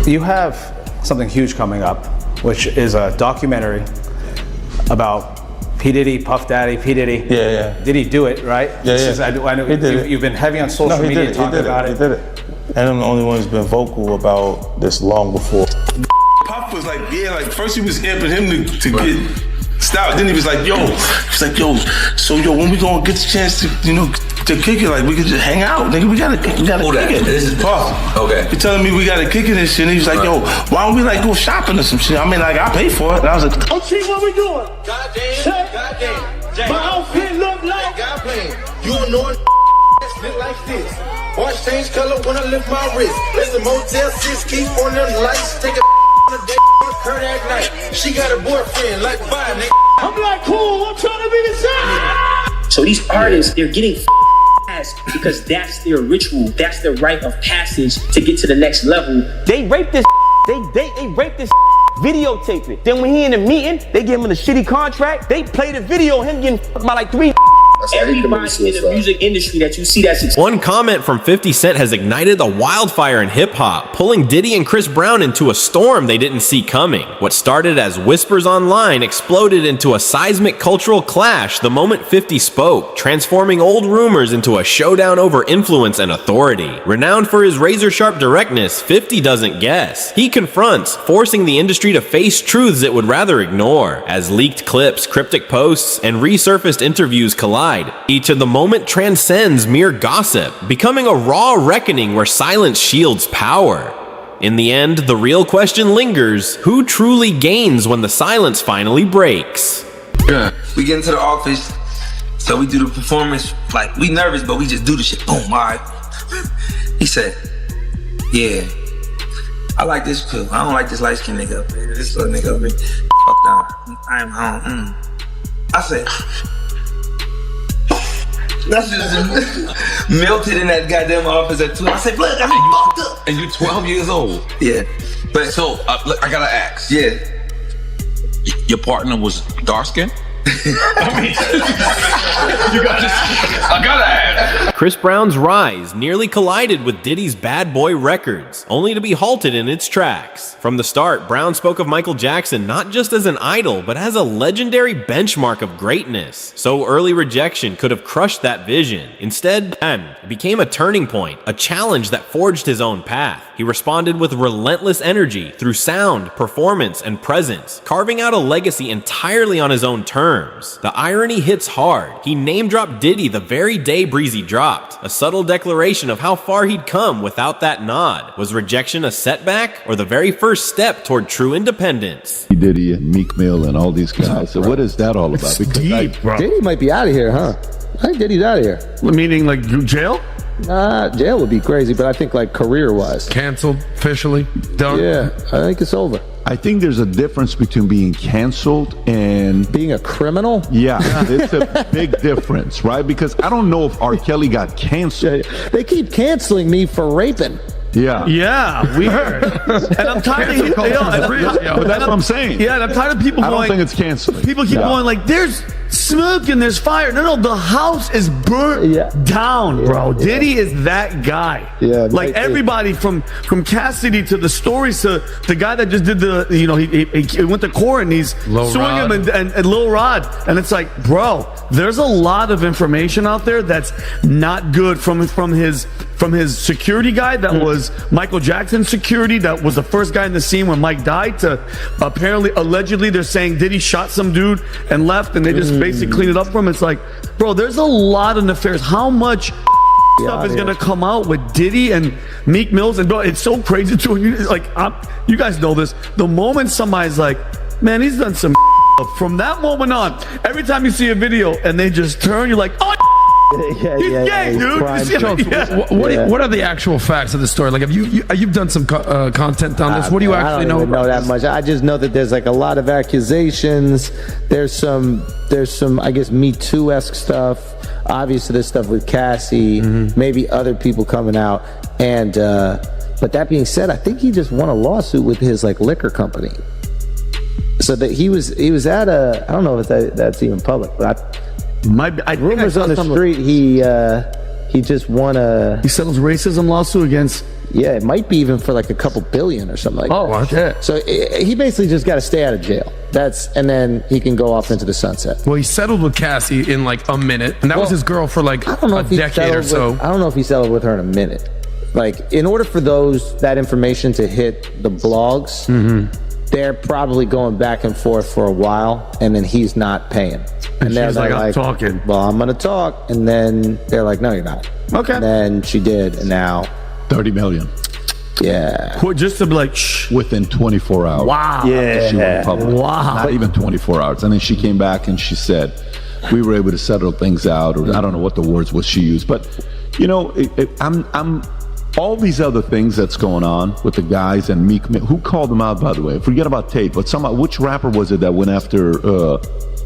You have something huge coming up, which is a documentary about P. Diddy, Puff Daddy, P. Diddy. Yeah. Did he do it, right? Yeah. I know you've been heavy on social media talking about it. He did it. And I'm the only one who's been vocal about this long before. Puff was like, first he was amping him to get stopped. Then he was like, yo, when we gonna get the chance to, to kick it, like we could just hang out, nigga. We gotta kick it. This is Puff. Okay. He telling me we gotta kick it and shit. And he was like, yo, why don't we like go shopping or some shit? I mean, like I pay for it. And I was like, let's see what we doing. Goddamn. My outfit look like. God playing. You annoying look like this. Watch change color when I lift my wrist. Listen, Motel 6, keep on them lights. Take a on a day on a Kodak night. She got a boyfriend, like bye, nigga. I'm like, cool, I'm trying to be the same. So these artists, they're getting ass because that's their ritual. That's their rite of passage to get to the next level. They rape this. They rape this. Videotape it. Then when he in the meeting, they give him a shitty contract. They play the video of him getting by like 3. Everybody in the music industry that you see that's one comment from 50 Cent has ignited a wildfire in hip-hop, pulling Diddy and Chris Brown into a storm they didn't see coming. What started as whispers online exploded into a seismic cultural clash the moment 50 spoke, transforming old rumors into a showdown over influence and authority. Renowned for his razor-sharp directness, 50 doesn't guess. He confronts, forcing the industry to face truths it would rather ignore. As leaked clips, cryptic posts, and resurfaced interviews collide, each of the moment transcends mere gossip, becoming a raw reckoning where silence shields power. In the end, the real question lingers: who truly gains when the silence finally breaks? Yeah. We get into the office, so we do the performance. Like, we nervous, but we just do the shit. Boom, all right. He said, yeah, I like this cool. I don't like this light-skinned nigga up there. This little nigga up there. Fuck down. I am home. I said, that's just melted in that goddamn office at 2. I said, look, I fucked up. And you 12 years old. Yeah. But so, look, I gotta ask. Yeah. Your partner was dark skinned? I mean, I gotta ask. Chris Brown's rise nearly collided with Diddy's Bad Boy Records, only to be halted in its tracks. From the start, Brown spoke of Michael Jackson not just as an idol, but as a legendary benchmark of greatness. So early rejection could have crushed that vision. Instead, it became a turning point, a challenge that forged his own path. He responded with relentless energy through sound, performance, and presence, carving out a legacy entirely on his own terms. The irony hits hard. He name-dropped Diddy the very day Breezy dropped, a subtle declaration of how far he'd come without that nod. Was rejection a setback, or the very first step toward true independence? Diddy and Meek Mill and all these guys. So what is that all about? Because deep, bro. Diddy might be out of here, huh? I think Diddy's out of here. Meaning like jail? Jail would be crazy, but I think like career-wise. Canceled, officially, done? Yeah, I think it's over. I think there's a difference between being canceled and being a criminal. Yeah, it's a big difference, right? Because I don't know if R. Kelly got canceled. They keep canceling me for raping. Yeah, weird. And I'm tired of but that's what I'm saying. Yeah, and I'm tired of people going. I don't think it's canceling. People keep going like, "There's smoke and there's fire." No, the house is burnt down, bro. Diddy is that guy. Yeah, like everybody from Cassidy to the stories to the guy that just did the, he went to court and he's suing him and Lil Rod, and it's like, bro, there's a lot of information out there that's not good from his security guy that was Michael Jackson's security, that was the first guy in the scene when Mike died, to allegedly they're saying Diddy shot some dude and left and they just basically cleaned it up for him. It's like, bro, there's a lot of nefarious. How much stuff is gonna come out with Diddy and Meek Mills? And bro, it's so crazy too. You guys know this. The moment somebody's like, man, he's done some from that moment on, every time you see a video and they just turn, you're like, oh, he's gay, dude. What are the actual facts of the story? Like, you've done some content on this. What do you actually know? I don't know that much. I just know that there's like a lot of accusations. There's some I guess Me Too-esque stuff. Obviously, there's stuff with Cassie. Maybe other people coming out. And but that being said, I think he just won a lawsuit with his like liquor company. So that he was at I don't know if that's even public, but rumors on the street he just won he settles racism lawsuit against Yeah, it might be even for like a couple billion or something like that. Oh, okay. So he basically just got to stay out of jail. And then he can go off into the sunset. Well, he settled with Cassie in like a minute, and that was his girl for like I don't know a if he decade or so. I don't know if he settled with her in a minute. Like, in order for that information to hit the blogs, they're probably going back and forth for a while, and then he's not paying. And she's like, I'm talking. Well, I'm going to talk. And then they're like, no, you're not. Okay. And then she did, and now 30 million. Yeah. Just to be like, shh. Within 24 hours. Wow. Yeah. She went public. Wow. Not even 24 hours. And then she came back and she said, we were able to settle things out, or I don't know what the words was she used. But, you know, I'm all these other things that's going on with the guys and Meek Mill. Who called them out, by the way? Forget about Tate, but which rapper was it that went after...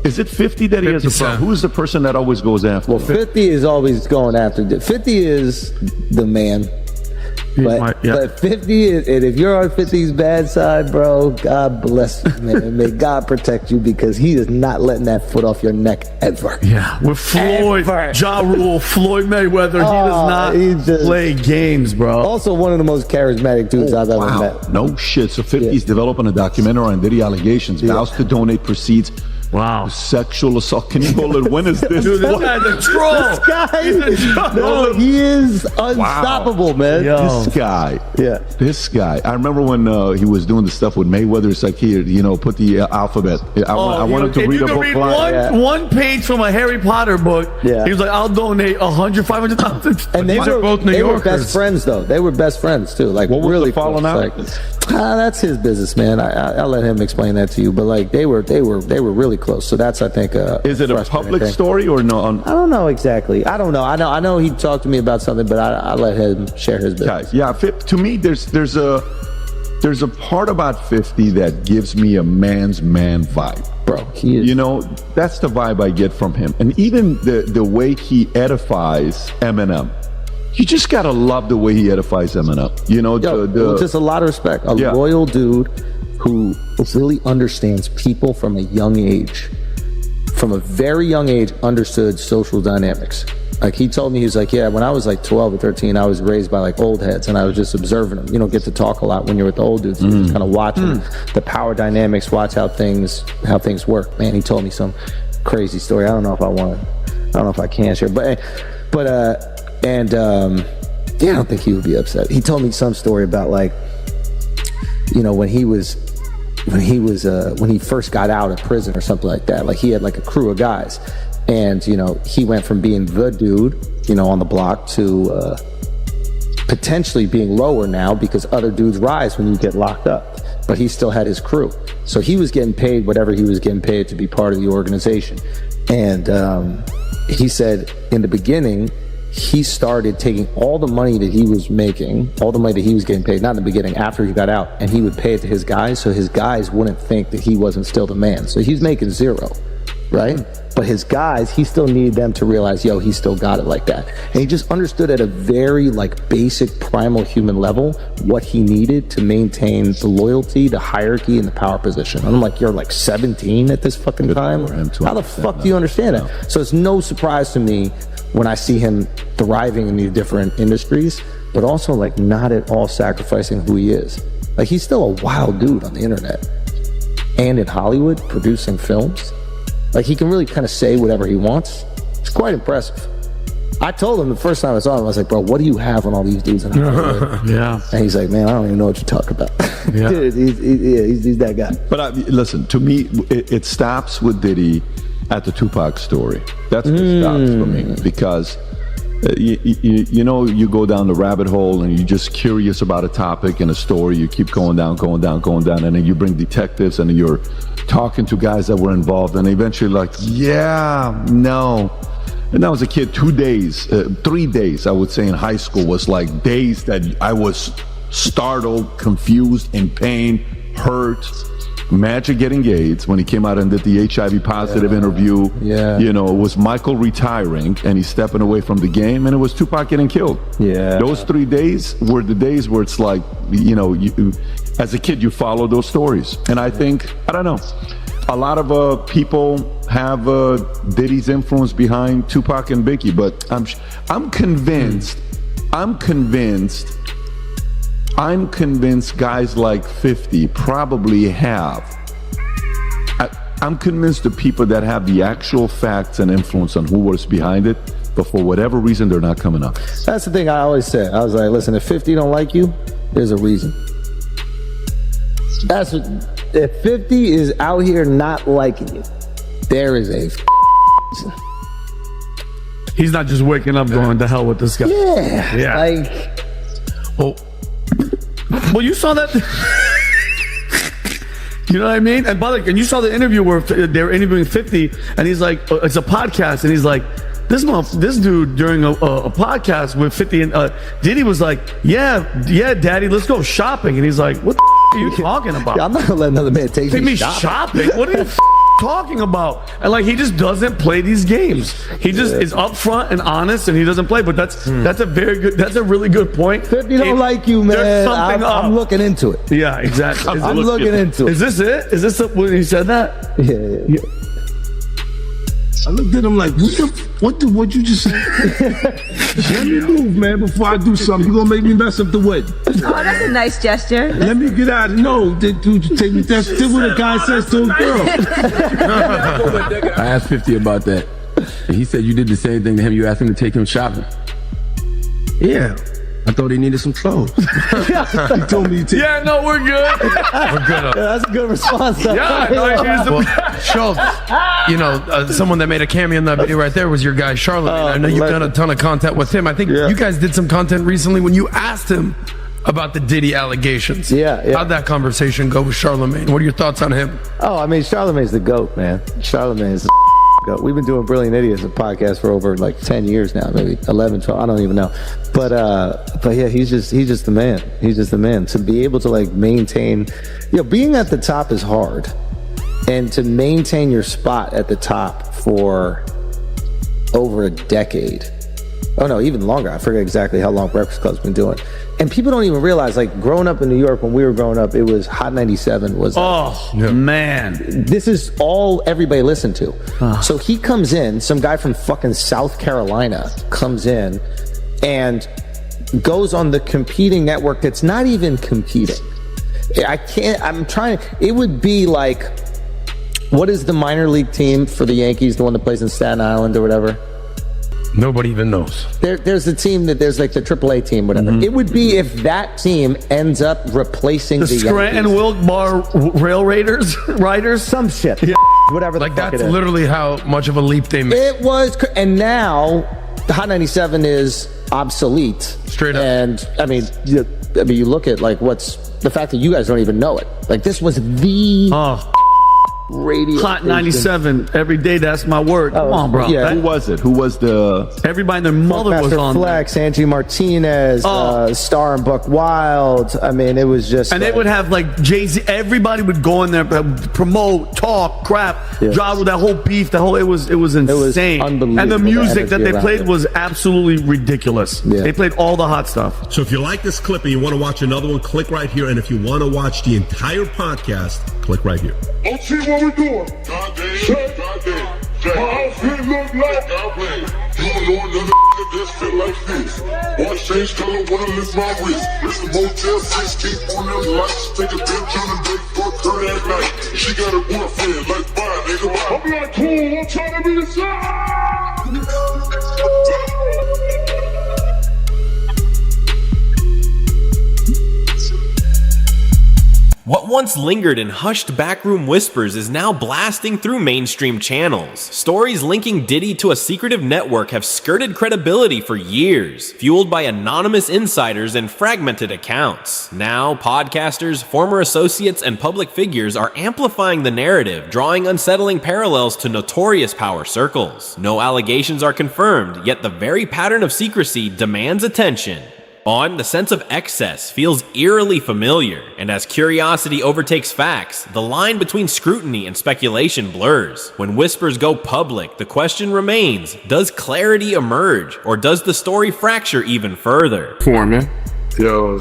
is it 50 that he has a problem? Who's the person that always goes after? Well, 50 is always going after. 50 is the man. But 50 is, and if you're on 50's bad side, bro, God bless you, man. May God protect you, because he is not letting that foot off your neck ever. Yeah, with Floyd, Ja Rule, Floyd Mayweather, he does not play games, bro. Also, one of the most charismatic dudes I've ever met. No shit. So 50's developing a documentary on Diddy allegations, vows to donate proceeds. Wow. Sexual assault. Can you hold it? When is this? Dude, this guy's a troll. This guy, he is unstoppable, man. Yo. This guy. I remember when he was doing the stuff with Mayweather. It's like, here, you know, put the alphabet. I wanted to read a book. One page from a Harry Potter book. Yeah. He was like, I'll donate 100, 500,000. And these are both New Yorkers. Were best friends, though. They were best friends too. Like, what was really the falling out? Like, that's his business, man. I'll let him explain that to you. But like, they were really close. So that's, I think, is it a public story or no? I don't know exactly. I don't know. I know he talked to me about something, but I let him share his business. Yeah. To me, there's a part about 50 that gives me a man's man vibe. Bro, he is. You know, that's the vibe I get from him. And even the way he edifies Eminem. You just gotta love the way he edifies Eminem. You know, just a lot of respect. A loyal dude who really understands people from a young age. From a very young age, understood social dynamics. Like, he told me, he was like, yeah, when I was like 12 or 13, I was raised by like old heads, and I was just observing them. You don't get to talk a lot when you're with the old dudes. You're just kind of watching the power dynamics, watch how things work. Man, he told me some crazy story. I don't know if I can share, but I don't think he would be upset. He told me some story about, like, you know, when he first got out of prison or something like that. Like, he had like a crew of guys, and, you know, he went from being the dude, you know, on the block to potentially being lower now, because other dudes rise when you get locked up. But he still had his crew, so he was getting paid whatever he was getting paid to be part of the organization. And he said in the beginning, he started taking all the money that he was making, all the money that he was getting paid, not in the beginning, after he got out, and he would pay it to his guys, so his guys wouldn't think that he wasn't still the man. So he's making zero, right? But his guys, he still needed them to realize, yo, he still got it like that. And he just understood at a very like basic primal human level what he needed to maintain the loyalty, the hierarchy, and the power position. And I'm like, you're like 17 at this fucking time? How the fuck do you understand that? So it's no surprise to me when I see him thriving in these different industries, but also like not at all sacrificing who he is. Like, he's still a wild dude on the internet and in Hollywood producing films. Like, he can really kind of say whatever he wants. It's quite impressive. I told him the first time I saw him, I was like, bro, what do you have on all these dudes in Hollywood? Yeah. And he's like, man, I don't even know what you're talking about. Yeah. Dude, he's that guy. But listen, to me, it stops with Diddy at the Tupac story. That's what stops for me, because you know, you go down the rabbit hole and you're just curious about a topic and a story. You keep going down, and then you bring detectives and you're talking to guys that were involved, and eventually like, yeah, no. And I was a kid, 2 days, 3 days, I would say, in high school was like days that I was startled, confused, in pain, hurt. Magic getting AIDS when he came out and did the HIV positive interview. Yeah. You know, it was Michael retiring and he's stepping away from the game, and it was Tupac getting killed. Yeah. Those 3 days were the days where it's like, you know, as a kid, you follow those stories. And I think, I don't know, a lot of people have Diddy's influence behind Tupac and Biggie, but I'm convinced I'm convinced guys like 50 probably have. I'm convinced the people that have the actual facts and influence on who was behind it, but for whatever reason, they're not coming up. That's the thing I always said. I was like, listen, if 50 don't like you, there's a reason. That's what, if 50 is out here not liking you, there is a reason. He's not just waking up going, to hell with this guy. Yeah. Like, well, you saw that. You know what I mean? And by the way, and you saw the interview where they were interviewing 50, and he's like, it's a podcast, and he's like, this dude during a podcast with 50, and Diddy was like, yeah, daddy, let's go shopping. And he's like, what the are you talking about? Yeah, I'm not gonna let another man take me shopping. What are you talking about? And like, he just doesn't play these games. He just is upfront and honest, and he doesn't play. But that's a really good point. 50 don't like you, man. I'm looking into it. Yeah, exactly. I'm looking into it. Is this it? Is this when he said that? Yeah. I looked at him like, what you just say? Let me move, man, before I do something. You gonna make me mess up the wedding. Oh, that's a nice gesture. Let me get out. No, dude, take me. That's what a guy says to a girl. I asked 50 about that. And he said you did the same thing to him. You asked him to take him shopping. Yeah. I thought he needed some clothes. He told me to take. Yeah, no, we're good. We're good. Yeah, that's a good response. Schultz, someone that made a cameo in that video right there was your guy, Charlamagne. I know you've done a ton of content with him. I think you guys did some content recently when you asked him about the Diddy allegations. Yeah. How'd that conversation go with Charlamagne? What are your thoughts on him? Oh, I mean, Charlamagne's the GOAT, man. Charlamagne's the GOAT. We've been doing Brilliant Idiots, a podcast, for over like 10 years now, maybe 11, 12, I don't even know. But yeah, he's just the man. He's just the man. To be able to like maintain, being at the top is hard. And to maintain your spot at the top for over a decade. Oh no, even longer. I forget exactly how long Breakfast Club's been doing. And people don't even realize, like, growing up in New York, when we were growing up, it was Hot 97 was man. This is all everybody listened to. So he comes in, some guy from fucking South Carolina comes in and goes on the competing network that's not even competing. It would be like, what is the minor league team for the Yankees, the one that plays in Staten Island or whatever? Nobody even knows. There's a team there's like the AAA team, whatever. It would be if that team ends up replacing the Scranton Wilkes-Barre Rail Riders, some shit. Yeah, whatever. Like, that's literally how much of a leap they made. It was, and now Hot 97 is obsolete. Straight up. And I mean, you look at like what's the fact that you guys don't even know it. Like, this was the radio Hot 97 every day. That's my word. Come on, bro. Yeah. Who was it? Who was the? Everybody and their mother was on Flex, Angie Martinez, Star and Buck Wild. I mean, it was just. And they would have like Jay-Z. Everybody would go in there, promote, talk, crap, drive with that whole beef. It was insane. It was unbelievable. And the music that they played was absolutely ridiculous. Yeah. They played all the hot stuff. So if you like this clip and you want to watch another one, click right here. And if you want to watch the entire podcast, click right here. Let's see what we're doing. Goddamn. My outfit look like you know another that just feel like this. Watch change color, wanna lift my wrist. It's the Motel 6, keep on them lights. Take a bitch on the day, fuck her at night. She got a boyfriend, like, bye, nigga, bye. I'm like, cool, I'm trying to be the side. What once lingered in hushed backroom whispers is now blasting through mainstream channels. Stories linking Diddy to a secretive network have skirted credibility for years, fueled by anonymous insiders and fragmented accounts. Now, podcasters, former associates, and public figures are amplifying the narrative, drawing unsettling parallels to notorious power circles. No allegations are confirmed, yet the very pattern of secrecy demands attention. The sense of excess feels eerily familiar, and as curiosity overtakes facts, the line between scrutiny and speculation blurs. When whispers go public, the question remains, does clarity emerge, or does the story fracture even further? Foreman. Yo,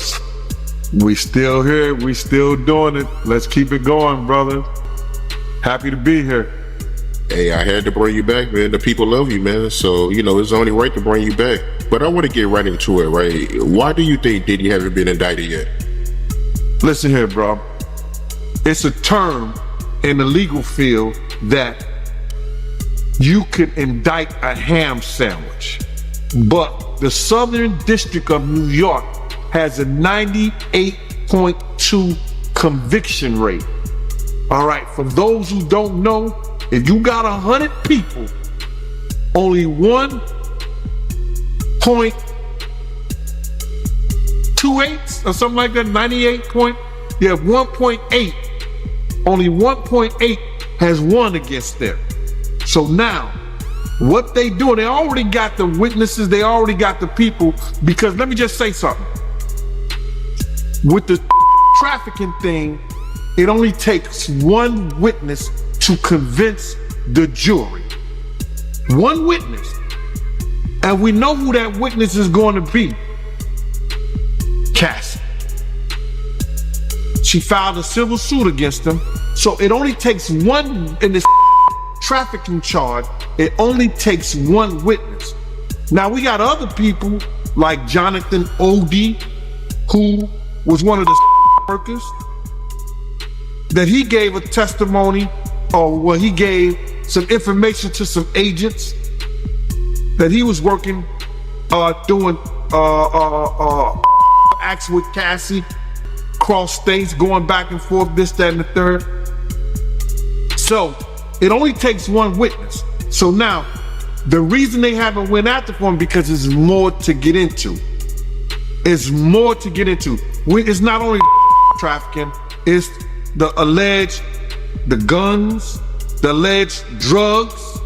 we still here, we still doing it. Let's keep it going, brother. Happy to be here. Hey, I had to bring you back, man. The people love you, man. So, it's only right to bring you back. But I want to get right into it, right? Why do you think Diddy hasn't been indicted yet? Listen here, bro. It's a term in the legal field that you could indict a ham sandwich, but the Southern District of New York has a 98.2 conviction rate. All right, for those who don't know, if you got 100 people, only 1.28 or something like that, 1.8, only 1.8 has won against them. So now, what they do, they already got the witnesses, they already got the people, because let me just say something. With the trafficking thing, it only takes one witness to convince the jury. One witness. And we know who that witness is going to be. Cassie. She filed a civil suit against him. So it only takes one, in this trafficking charge, it only takes one witness. Now we got other people like Jonathan Odie, who was one of the workers, that he gave a testimony, or well, he gave some information to some agents that he was working, doing acts with Cassie, cross states, going back and forth, this, that, and the third. So it only takes one witness. So now, the reason they haven't went after for him, because there's more to get into. It's more to get into. It's not only trafficking, it's the alleged, the guns, the alleged drugs.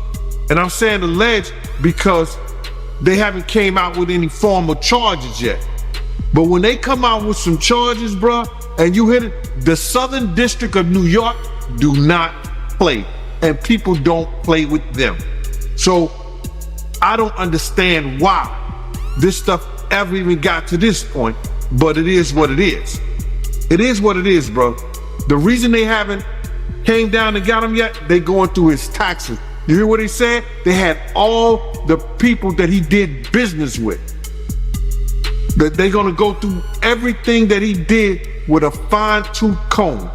And I'm saying alleged because they haven't came out with any formal charges yet. But when they come out with some charges, bruh, and you hit it, the Southern District of New York do not play. And people don't play with them. So I don't understand why this stuff ever even got to this point, but it is what it is. It is what it is, bro. The reason they haven't came down and got him yet, they going through his taxes. You hear what he said? They had all the people that he did business with. That they're gonna go through everything that he did with a fine-tooth comb.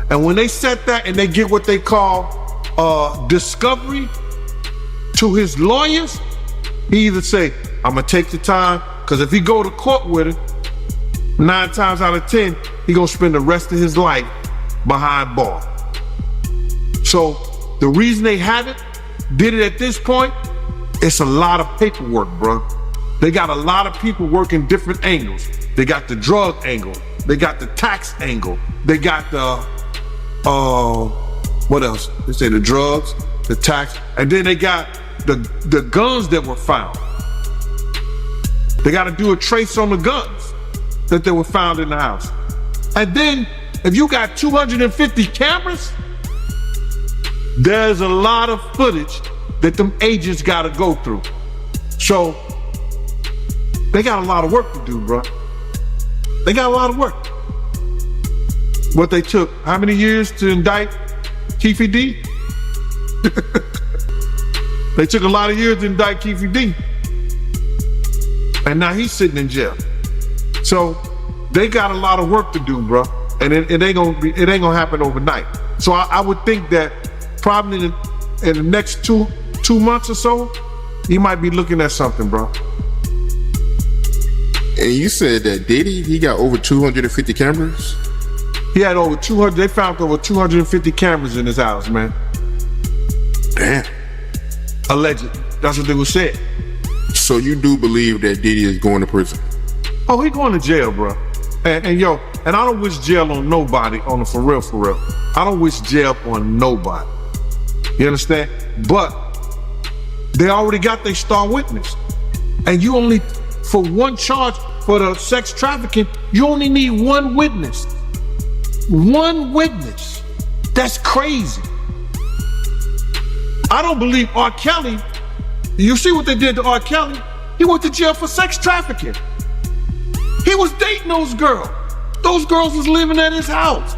And when they set that and they get what they call discovery to his lawyers, he either say, I'm gonna take the time, because if he go to court with it, 9 times out of 10, he gonna spend the rest of his life behind bars. So the reason they haven't did it at this point, it's a lot of paperwork, bro. They got a lot of people working different angles. They got the drug angle. They got the tax angle. They got the, what else? They say the drugs, the tax, and then they got the guns that were found. They got to do a trace on the guns that they were found in the house. And then if you got 250 cameras, there's a lot of footage that them agents got to go through. So they got a lot of work to do, bro. They got a lot of work. What they took, how many years to indict Keefe D? They took a lot of years to indict Keefe D. And now he's sitting in jail. So they got a lot of work to do, bro. And it ain't gonna happen overnight. So I would think that probably in the next two months or so, he might be looking at something, bro. And you said that Diddy, he got over 250 cameras? He had over 200, they found over 250 cameras in his house, man. Damn. Alleged. That's what they were saying. So you do believe that Diddy is going to prison? Oh, he going to jail, bro. And I don't wish jail on nobody, on a for real. I don't wish jail on nobody. You understand? But they already got their star witness. And you only, for one charge, for the sex trafficking, you only need one witness. One witness. That's crazy. I don't believe R. Kelly. You see what they did to R. Kelly? He went to jail for sex trafficking. He was dating those girls. Those girls was living at his house.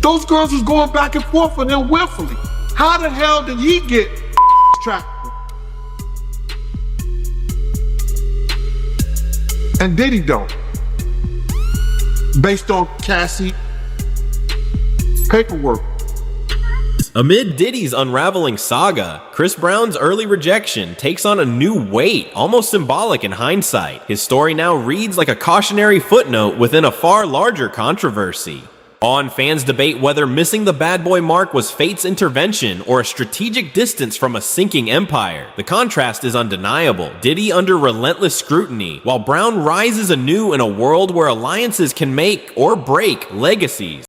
Those girls was going back and forth with him willfully. How the hell did he get trafficked? And Diddy don't. based on Cassie paperwork. Amid Diddy's unraveling saga, Chris Brown's early rejection takes on a new weight, almost symbolic in hindsight. His story now reads like a cautionary footnote within a far larger controversy. On, fans debate whether missing the bad boy mark was fate's intervention or a strategic distance from a sinking empire. The contrast is undeniable. Diddy under relentless scrutiny, while Brown rises anew in a world where alliances can make or break legacies.